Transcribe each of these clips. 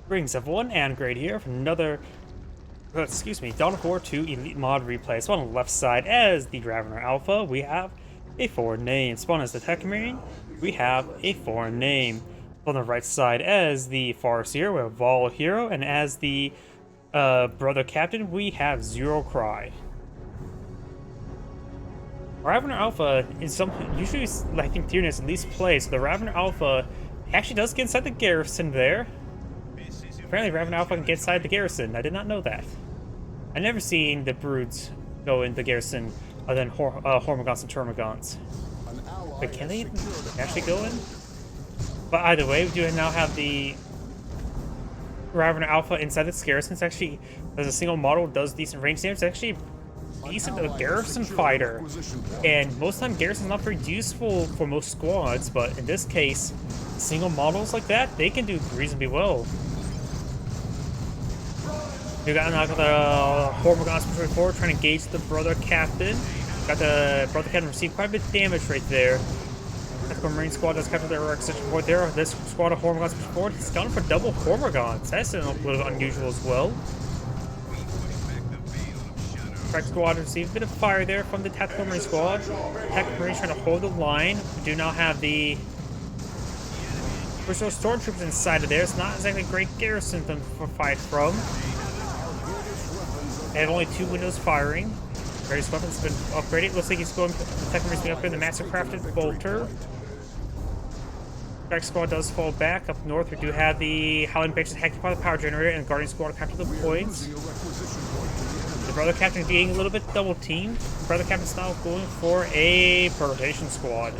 Greetings everyone, and Great here for another, Dawn of War 2 Elite Mod replay. So on the left side as the Ravener Alpha, we have a foreign name. Spawn as the Tech Marine, we have a foreign name. On the right side as the Farseer, we have Vol Hero, and as the Brother Captain, we have ZeroCry. Ravener Alpha is usually, I think, tierness at least plays. So the Ravener Alpha actually does get inside the garrison there. Apparently, Raven Alpha can get inside the garrison. I did not know that. I've never seen the broods go in the garrison other than Hormigons and Termagants. But can they actually go in? But either way, we do now have the Raven Alpha inside this garrison. It's actually, as a single model, does decent range damage. It's actually decent a garrison fighter. And most of the time, garrison is not very useful for most squads. But in this case, single models like that, they can do reasonably well. We got the Hormigons pushing forward, trying to engage the Brother Captain. Got the Brother Captain receive quite a bit of damage right there. The Marine squad does capture their extension point there. This squad of Hormigons pushing forward. He's gone for double Hormigons. That's a little unusual as well. Strike squad receive a bit of fire there from the Tactical Marine squad. Tactical Marine trying to hold the line. We do now have the Bristol Stormtroopers inside of there. It's not exactly a great garrison to fight from. They have only 2 windows firing. Various weapons have been upgraded. Looks like he's going to the Marine upgrade the Master Crafted Bolter. Strike squad does fall back. Up north, we do have the Howling Benches hacking by the power generator, and Guardian squad capture the points. The Brother Captain being a little bit double teamed. Brother Captain's now going for a rotation squad.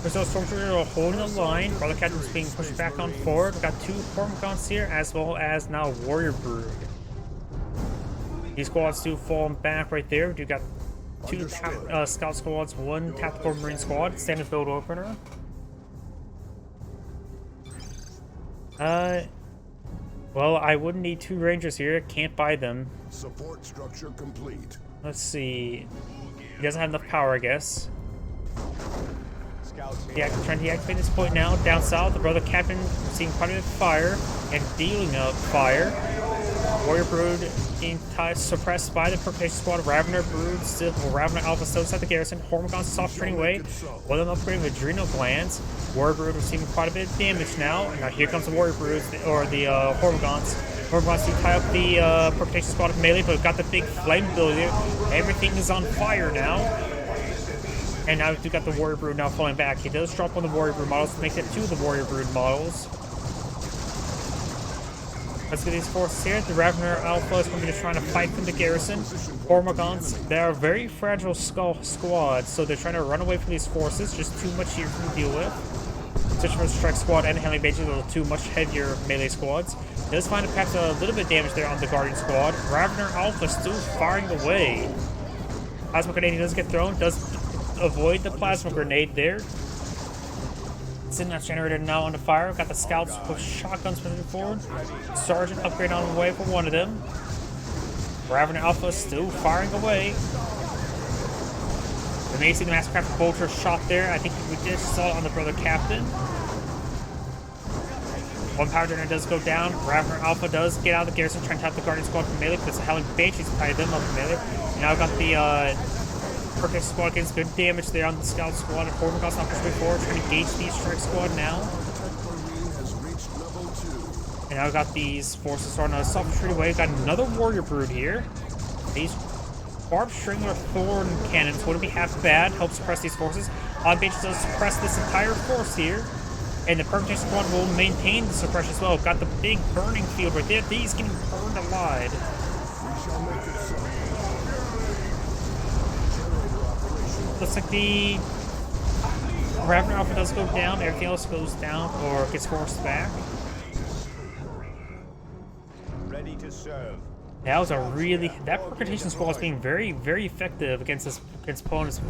So Stormtroopers are holding the line. Brother Captain's being pushed back on forward. We've got 2 Hormigons here, as well as now Warrior Brood. These squads do fall back right there. We've got 2 Scout squads, 1 Tactical Marine squad. Standard build opener. Well, I wouldn't need 2 Rangers here. Can't buy them. Support structure complete. Let's see. He doesn't have enough power, I guess. Yeah, trying to deactivate this point now. Down south, the Brother Captain receiving quite a bit of fire and dealing up fire. Warrior Brood being suppressed by the Perpetration Squad. Ravener Brood still, Ravener Alpha still inside the garrison. Hormigons soft turning away. One of them upgrading with Adrenal Glands. Warrior Brood receiving quite a bit of damage now. And now here comes the Warrior Broods, or the Hormigons. Hormigons do tie up the Perpetration Squad of melee, but we've got the big flame ability. Everything is on fire now. And now we've got the Warrior Brood now falling back. He does drop on the Warrior Brood models to make that 2 of the Warrior Brood models. Let's get these forces here. The Ravener Alpha is going to be just trying to fight from the garrison. Hormigons, they are a very fragile squads, so they're trying to run away from these forces. Just too much here to deal with. Such as Strike Squad and Hailing Benches are 2 much heavier melee squads. It does find perhaps a little bit of damage there on the Guardian Squad. Ravener Alpha still firing away. Plasma Grenade does get thrown, does avoid the plasma grenade there. Synapse generator now on the fire. Got the scouts with shotguns moving forward. Sergeant upgrade on the way for 1 of them. Ravener Alpha still firing away. We may see the Master Crafted Bolter shot there. I think we just saw it on the Brother Captain. 1 power generator does go down. Ravener Alpha does get out of the garrison, trying to tap the Guardian Squad from melee, because the Howling Banshees tied them up from melee. And now we've got the Perfect squad gets good damage there on the Scout squad. And Hormigons not pushing forward, trying to engage the Strike squad now. And now we've got these forces starting to soft retreat away. We've got another Warrior Brood here. These Barbed Stringer Thorn Cannons wouldn't be half bad. Help suppress these forces. Odd Benches does suppress this entire force here. And the Perfect squad will maintain the suppression as well. Got the big burning field right there. These getting burned alive. Looks like the Ravener Alpha does go down, everything else goes down or gets forced back. Ready to serve. That was that Perpetration squad is being very, very effective against opponents'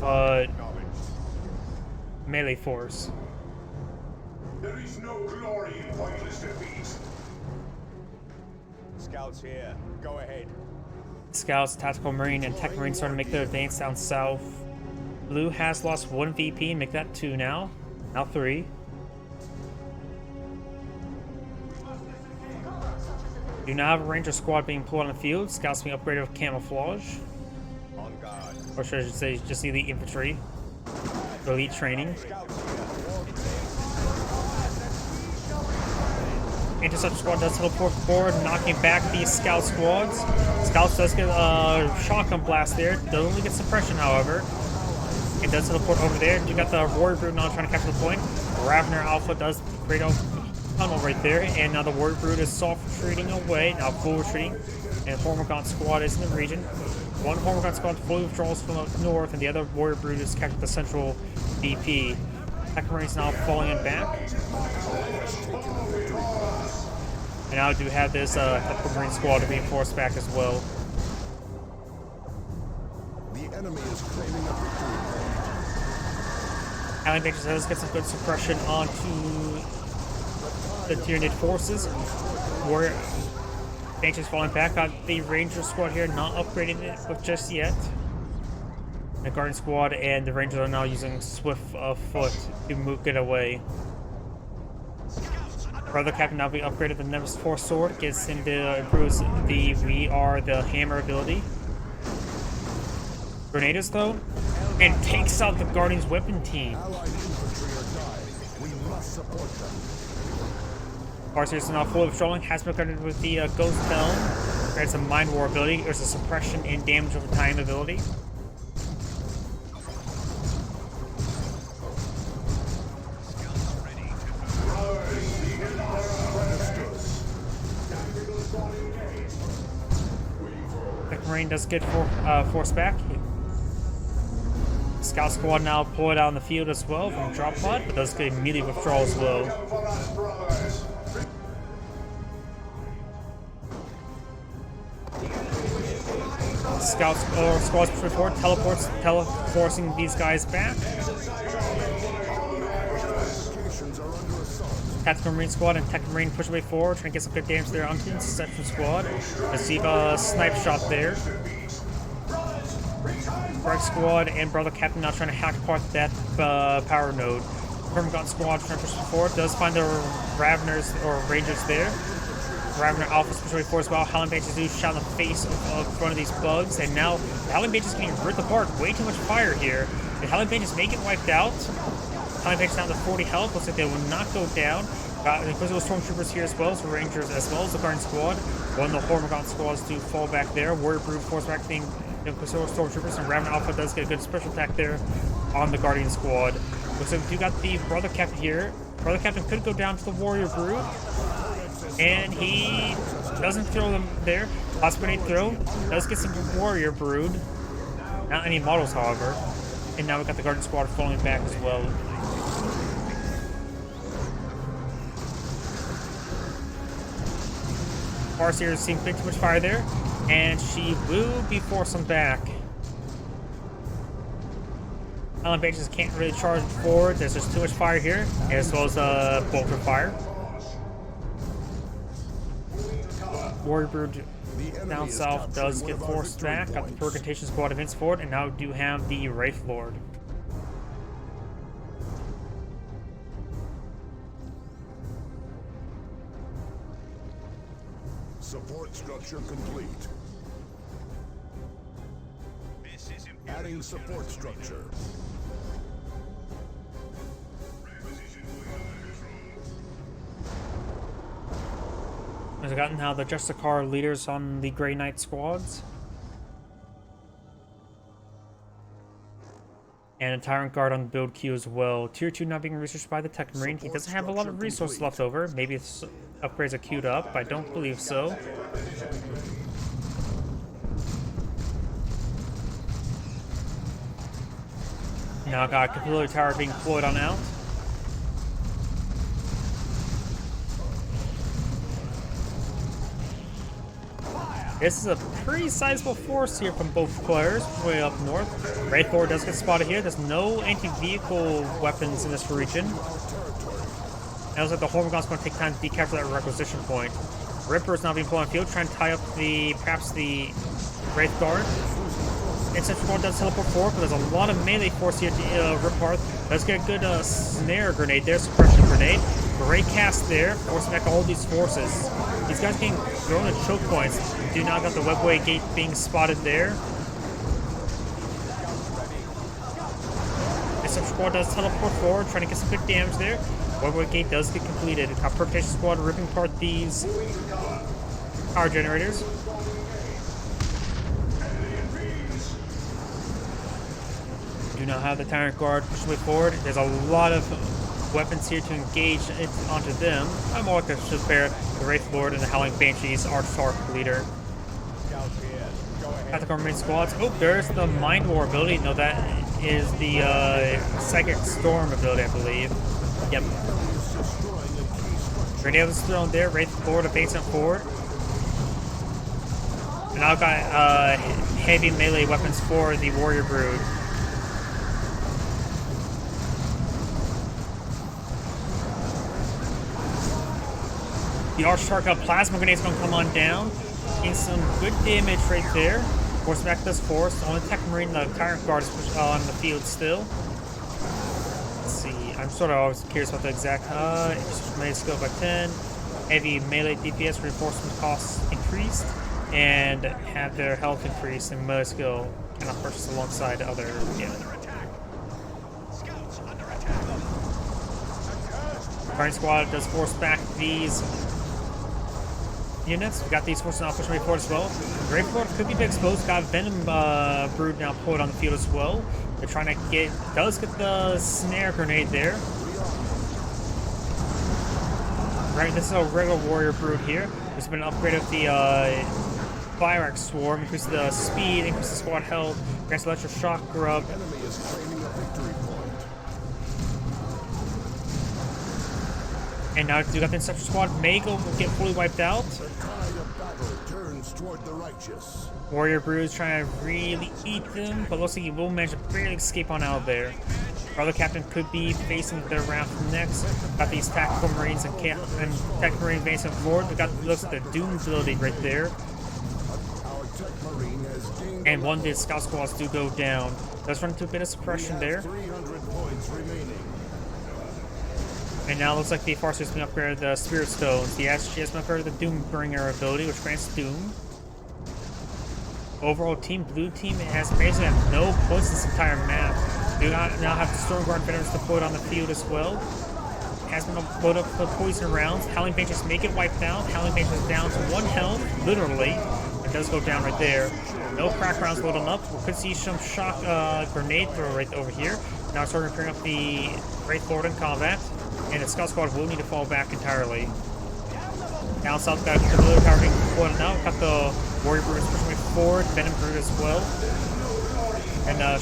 melee force. There is no glory in pointless defeat. Scouts here. Go ahead. Scouts, Tactical Marine, and Tech Marine starting to make their advance down south. Blue has lost 1 VP, make that 2 now. Now 3. Do now have a ranger squad being pulled on the field. Scouts being upgraded with camouflage. On guard. Or should I say, just elite infantry. Elite training. Interceptor squad does teleport forward, knocking back these scout squads. Scouts does get a shotgun blast there. Does only get suppression, however. It does teleport over there. You got the warrior brood now trying to capture the point. Ravener Alpha does create a tunnel right there, and now the warrior brood is soft retreating away. Now full retreating, and Hormigaunt squad is in the region. One Hormigaunt squad fully withdraws from the north, and the other warrior brood is captured the central DP. Tech Marines now falling in back. And now I do have this Tactical Marine squad to reinforce back as well. The enemy is claiming a victory point. Allied Bases does get some good suppression onto the Tyranid forces. Warrior Bases falling back. Got the Ranger squad here, not upgrading it with just yet. The Guardian squad and the Rangers are now using Swift of Foot to get away. Brother Captain now being upgraded. The Nemesis Force Sword gets him to improves the We Are the Hammer ability. Grenadiers though, and takes out the Guardian's weapon team. Allied infantry are dying. We must support them. Farseer is now fully withdrawing. Has been upgraded with the Ghost Helm. There's a Mind War ability. There's a suppression and damage over time ability. Marine does get force back. Scout squad now pulled out on the field as well from drop pod, but does get immediate withdrawal as well. Scouts or squads push forward, teleporting these guys back. Tactical Marine squad and Tactical Marine push away forward, trying to get some good damage there on the Interception squad. Receive a snipe shot there. Break squad and Brother Captain now trying to hack apart that power node. Hormigaunt squad trying to push forward, does find the Raveners or Rangers there. Ravener Alpha's push away forward as well. Howling Bages do shot in the face of front of these bugs, and now the Howling Bages getting ripped apart. Way too much fire here. The Howling Bages may get wiped out. Howling Bages down to 40 health. Looks like they will not go down. Got the Inquisitor Stormtroopers here as well as the Rangers as well as the Guardian squad. One of the Hormigaunt squads do fall back there. Warrior Brood force back the Inquisitor Stormtroopers, and Ravener Alpha does get a good special attack there on the Guardian squad. Looks like we do got the Brother Captain here. Brother Captain could go down to the Warrior Brood, and he doesn't throw them there. Last grenade throw does get some Warrior Brood. Not any models, however. And now we got the Guardian squad falling back as well. Farseer is seeing big too much fire there, and she will be forcing back. Allied Bases can't really charge forward. There's just too much fire here, as well as bolter fire. Warrior Brood down south does get forced back. Got the Purgantation squad events forward, and now do have the Wraith Lord. Support structure complete. Adding support structure. We've gotten now the Justicar leaders on the Grey Knight squads. And a Tyrant Guard on the build queue as well. Tier 2 not being researched by the Tech Marine. He doesn't have a lot of resources left over. Maybe it's upgrades are queued up. I don't believe so. Now I got a Capillary Tower being deployed on out. This is a pretty sizable force here from both players, way up north. Wraith Lord does get spotted here. There's no anti-vehicle weapons in this region. And it looks like the Hormigaunt's going to take time to decapture that requisition point. Ripper is now being pulled on field, trying to tie up perhaps the Wraith Guard. Interceptor Guard does teleport forward, but there's a lot of melee force here to rip apart. Does get a good snare grenade there, suppression grenade. Great cast there, forcing back all these forces. These guys getting thrown at choke points. Do not got the webway gate being spotted there. This squad does teleport forward, trying to get some good damage there. Webway gate does get completed. Our Protection squad ripping apart these power generators. Do not have the Tyrant Guard push the way forward. There's a lot of weapons here to engage onto them. I'm more like to spare the Wraith Lord and the Howling Banshees, Arch leader. Tactical Marine squads. Oh, there's the Mind War ability. No, that is the Psychic Storm ability, I believe. Yep. Grenade was thrown there. Wraith Lord advancing forward. And I've got heavy melee weapons for the Warrior Brood. The Archstar got Plasma Grenade's gonna come on down. Getting some good damage right there. Force back this force. Only Tech Marine, the Tyrant Guard is on the field still. Let's see. I'm sort of always curious about the exact melee skill by 10. Heavy melee DPS reinforcement costs increased. And have their health increased and melee skill kind of purchased alongside other. Yeah. Guardian Squad does force back these units. We got these forces now pushing way forward as well. Great Lord could be exposed. Got Venom Brood now pulled on the field as well. They're trying to get, does get the Snare Grenade there. Right, this is a regular Warrior Brood here. There's been an upgrade of the Fire Axe Swarm, increases the speed, increases the squad health, grants Electro Shock Grub. Enemy is claiming a victory point. And now you got the Inception Squad. Mago will get fully wiped out. The tide of battle turns toward the righteous. Warrior Brood's trying to really eat them, but looks like he will manage to barely escape on out of there. Our other captain could be facing their round next. Got these Tactical Marines and Tactical Marine advancing forward. We got looks like the Doom ability right there. Our Tech Marine has gained And one of the Scout Squads do go down. Does run into a bit of suppression there. 300 points remaining. And now it looks like the Farseer's been upgraded the Spirit Stones. The SG has been upgraded the Doombringer ability, which grants Doom. Overall team, blue team has basically had no points this entire map. Do not now have the Stormguard veterans deployed on the field as well. Has been deployed up the poison rounds. Howling Banshees make it wiped out. Howling Banshees down to 1 health, literally. It does go down right there. No crack rounds loading up. We could see some shock grenade throw right over here. Now it's starting to bring up the Wraith Lord in combat. And the Scout Squad will need to fall back entirely. Down south, got the Blue Tower being deployed now. Got the Warrior Brood pushing way forward, Venom Brood as well. And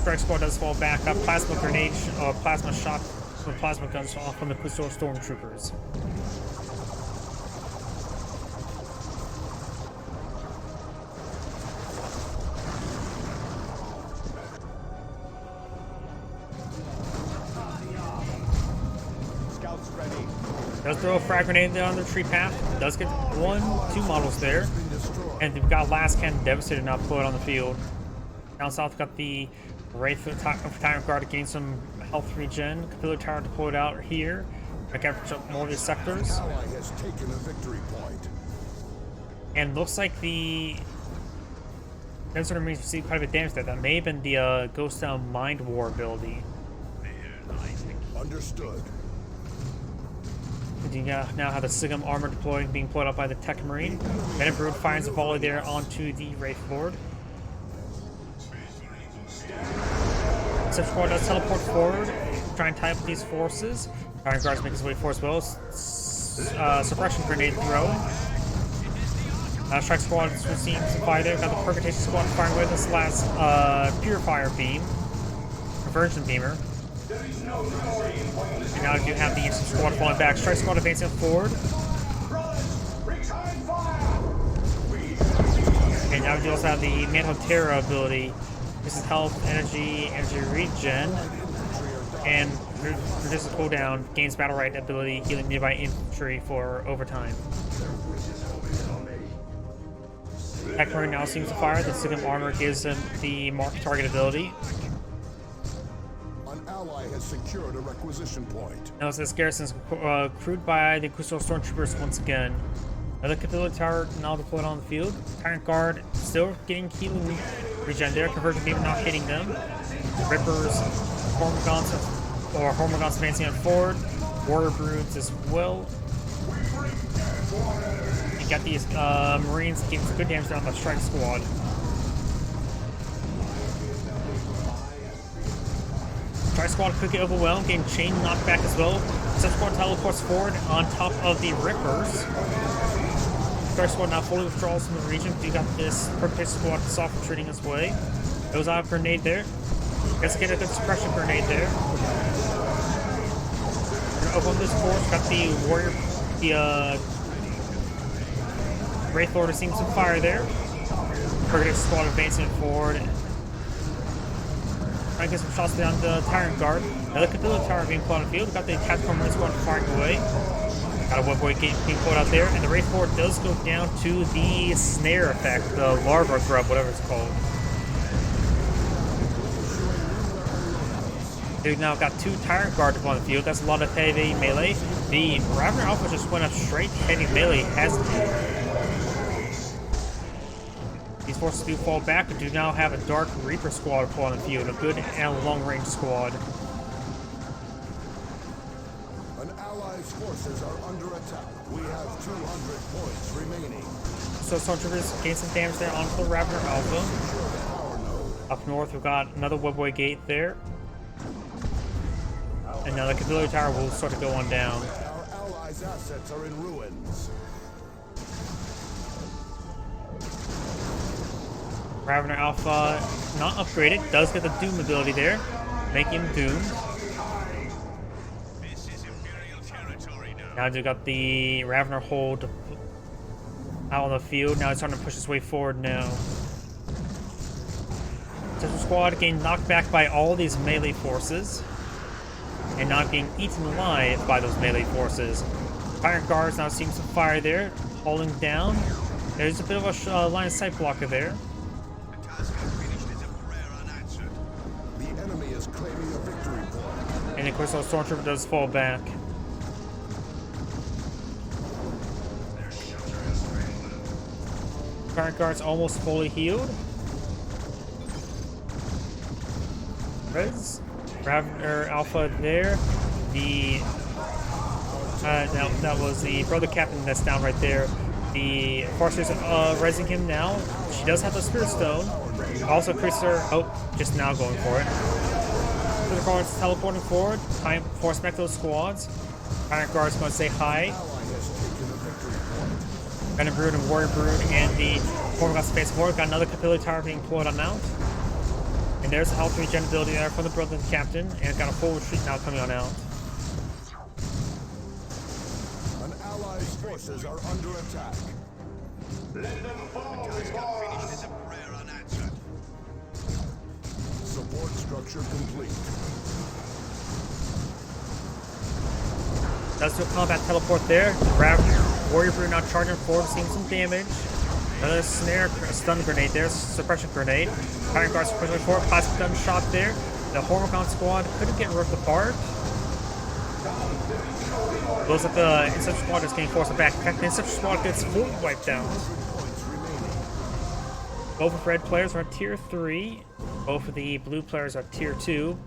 Strike Squad does fall back. Got Plasma Grenade, Plasma Shock from Plasma Guns off from the Kusor Stormtroopers. Does throw a frag grenade there on the tree path. Does get 2 models there. And we've got Last Cannon Devastator now deployed on the field. Down south, got the Wraith Tyrant Guard to gain some health regen. Capillary Tower deployed out here. I capture more of these sectors. Ally has taken a victory point. And looks like the Devastator Marines received quite a bit of damage there. That may have been the Ghost Town Mind War ability. Understood. You now have the Sigum armor being deployed up by the Tech Marine. Venom Brood finds a volley there onto the Wraith Lord. Inception Squad does teleport forward, try and tie up these forces. Iron Guards make his way forward as well. Suppression grenade throw. Strike Squad is receiving some fire there. Got the Purgation Squad firing with this last Purifier Beam. Conversion Beamer. And now you have the Inception Squad falling back. Strike Squad advancing forward. And now you also have the Mantle of Terror ability. This is health, energy regen. And reduces cooldown, gains battle right ability, healing nearby infantry for overtime. Tech Marine now seems to fire. The Sigum armor gives them the mark target ability. An ally has has secured a requisition point. Now this garrison's crewed by the Crucial Stormtroopers once again. Another Cathedral Tower now deployed on the field. Tyrant Guard still getting key regen there. Conversion Beam not hitting them. Rippers, Hormagons advancing on forward. Warrior Broods as well. You got these Marines getting some good damage down the Strike Squad. Strike Squad could get overwhelmed, getting chain knocked back as well. Strike Squad teleports forward on top of the Rippers. Strike Squad now fully withdraws from the region. You got this Protect Squad soft retreating his way. Goes out a grenade there. Let's get a good suppression grenade there. Over on this force, got the warrior, the Wraith Lord is seeing some fire there. Protect Squad advancing forward. Trying to get some shots down the Tyrant Guard. Another Cathedral Tower being put on the field. Got the Tactical Marine Squad firing away. Got a webway gate being put out there, and the Wraith Lord does go down to the snare effect, the larva grub, whatever it's called. Dude, now got two Tyrant Guard on the field. That's a lot of heavy melee. The Ravener Alpha just went up straight heavy melee. These forces do fall back, but do now have a Dark Reaper squad on the field, a good and long-range squad. An ally's forces are under attack. We have 200 points remaining. So Stormtroopers gain some damage there onto the Ravener Alpha. Up north, we've got another webway gate there. And now the Cathedral Tower will start to go on down. Our allies' assets are in ruins. Ravener Alpha, not upgraded, does get the Doom ability there, making him doomed. This is Imperial territory now. Now you got the Ravener hold out on the field. Now it's starting to push its way forward now. Central Squad getting knocked back by all these melee forces and not being eaten alive by those melee forces. Tyrant Guards now seeing some fire there, hauling down. There's a bit of a line of sight blocker there. The enemy is claiming a victory point. And of course, our Stormtrooper does fall back. Tyrant Guard's almost fully healed. Ravener Alpha there. The that was the brother captain that's down right there. The Farseer's rising him now. She does have the Spirit Stone. Also, Cruiser, just now going for it. The Guards teleporting forward. Time to force back those squads. Tyrant Guard's going to say hi. Venom Brood and Warrior Brood and the Hormagons Space War. Got another Capillary Tower being pulled on out. And there's health regen ability there from the brother captain. And got a full retreat now coming on out. An ally's forces are under attack. Let them fall, Finished as a prayer unanswered. Support structure complete. Does do a combat teleport there. Warrior Brood now charging forward, seeing some damage. Another snare, a stun grenade there, suppression grenade. Tyrant Guards pushing forward, plastic gun shot there. The Hormagon squad couldn't get ripped apart. Looks like the Inception squad is getting forced back. In fact, the Inception squad gets fully wiped out. Both of red players are at tier 3. Both of the blue players are tier 2.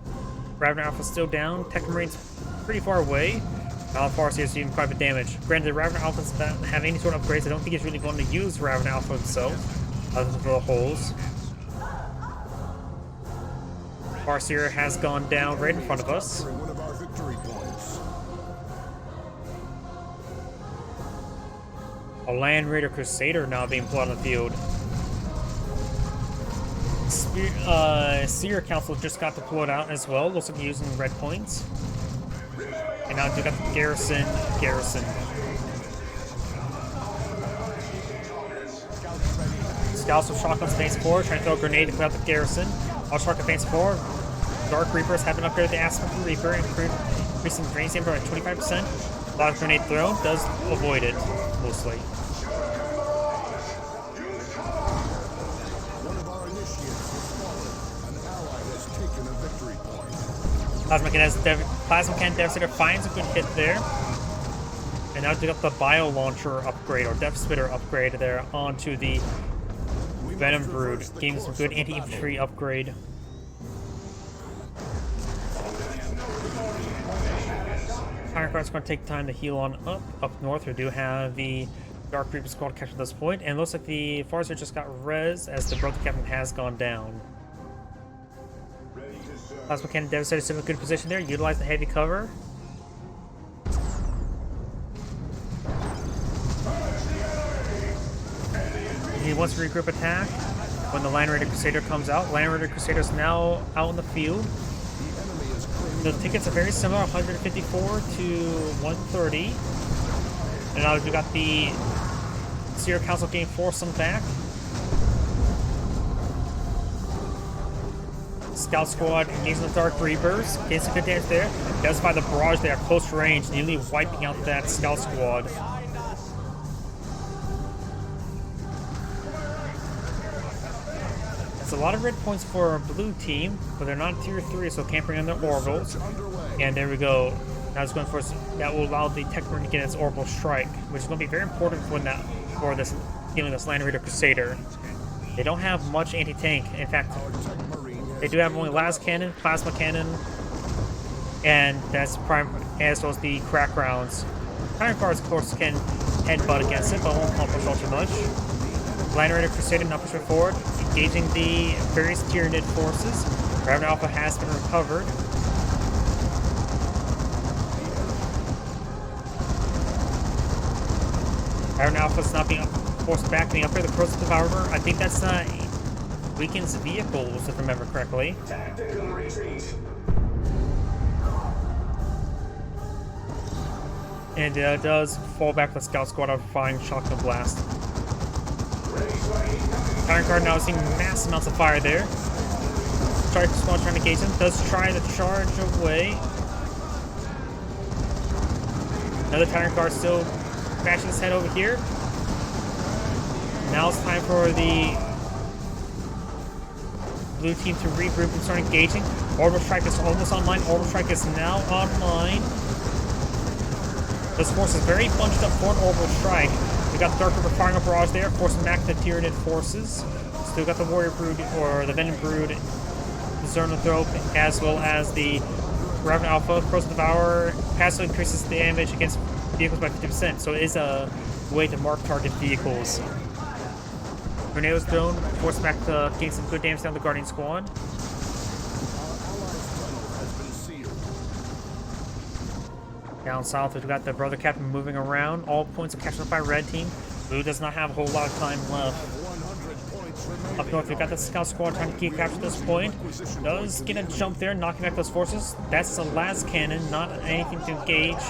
Ravener Alpha still down. Tech Marine's pretty far away. Farseer is doing quite a bit of damage. Granted, Ravener Alpha doesn't have any sort of upgrades. I don't think he's really going to use Ravener Alpha himself, other than for the holes. Farseer has gone down right in front of us. One of our victory points. A Land Raider Crusader now being pulled on the field. Seer Council just got deployed out as well. Looks like using red points. And now you got the Garrison. Scouts with shotguns advance forward, trying to throw a grenade to put out the Garrison. All shotgun advance forward. Dark Reapers have been upgraded to Aspect Reaper, increasing range damage by 25%. A lot of grenade thrown does avoid it, mostly. Plasma Cannon Devastator finds a good hit there. And now they got the Bio Launcher upgrade, or Death Spitter upgrade there onto the Venom Brood, giving some good anti-infantry upgrade. Iron Guard's going to take time to heal on up north. We do have the Dark Reaper squad captured at this point, and it looks like the Forester just got res as the Brother Captain has gone down. Plasma Cannon Devastator is in a good position there. Utilize the heavy cover. He wants to regroup attack when the Land Raider Crusader comes out. Land Raider Crusader is now out in the field. The tickets are very similar, 154 to 130. And now we got the Zero Council getting forced some back. Scout Squad engaging the Dark Reapers. Getting some good damage there. Does find the barrage there at close range, nearly wiping out that Scout Squad. A lot of red points for blue team, but they're not tier 3, so can't bring in their orbitals. And there we go. Now it's going for that will allow the Tech Marine to get its orbital strike, which is going to be very important for this dealing this Land Raider Crusader. They don't have much anti-tank. In fact, they do have only Las Cannon, Plasma Cannon, and that's prime, as well as the crack rounds. Iron Guards, of course, can headbutt against it, but won't accomplish all too much. Land Raider Crusader now pushing forward, engaging the various Tyranid forces. Raven Alpha has been recovered. Raven Alpha is not being forced back in the upper. The Corrosive Armor, I think that's weakens vehicles, if I remember correctly. Tactical retreat. And it does fall back with Scout Squad after firing Shotgun Blast. Iron Guard now seeing mass amounts of fire there. Strike Squad trying to engage him. Does try to charge away. Another Tyrant Guard still bashing his head over here. Now it's time for the blue team to regroup and start engaging. Orbital Strike is almost online. Orbital Strike is now online. This force is very bunched up for an Orbital Strike. We got the Dark Reaper firing a barrage there, forcing back the Tyranid forces. Still got the Warrior Brood, or the Venom Brood, the Xenothrop, as well as the Raven Alpha. Corrosive Devour passively increases the damage against vehicles by 50%, so it is a way to mark target vehicles. Tornado's drone, forcing back to gain some good damage down the Guardian Squad. Down south, we've got the Brother Captain moving around. All points are catching up by red team. Blue does not have a whole lot of time left. Up north, we've got the Scout Squad trying to keep capture this point. Does get a jump there, knocking back those forces. That's a Las Cannon, not anything to engage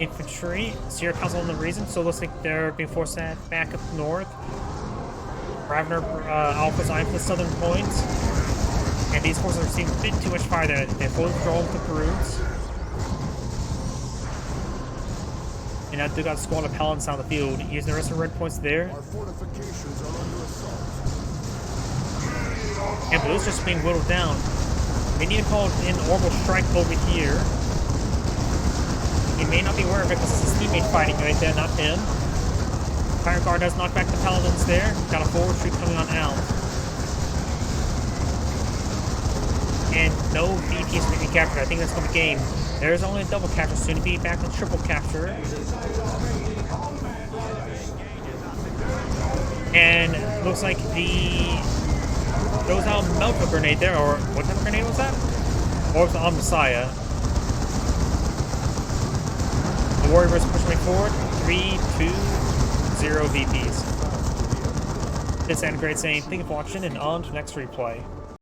infantry. Zero Council on the reason, so it looks like they're being forced back up north. Ravener Alpha's eyeing for the southern point. And these forces are receiving a bit too much fire there. They're fully withdrawal with the Broods. And now they got a squad of Paladins on the field, using the rest of the red points there. Our fortifications are under assault. And Blue's just being whittled down. We need to call in the Orbital Strike over here. He may not be aware of it because it's his teammate fighting right there, not him. Fire Guard does knock back the Paladins there. Got a forward retreat coming on out. And no VPs going to be captured. I think that's going to be game. There's only a double capture, soon to be back to triple capture. And looks like those out Melta grenade there, or what type of grenade was that? Or was it on Messiah? The Warriors pushing forward. 3, 2, 0 VPs. This end grade saying, thank you for watching, and on to the next replay.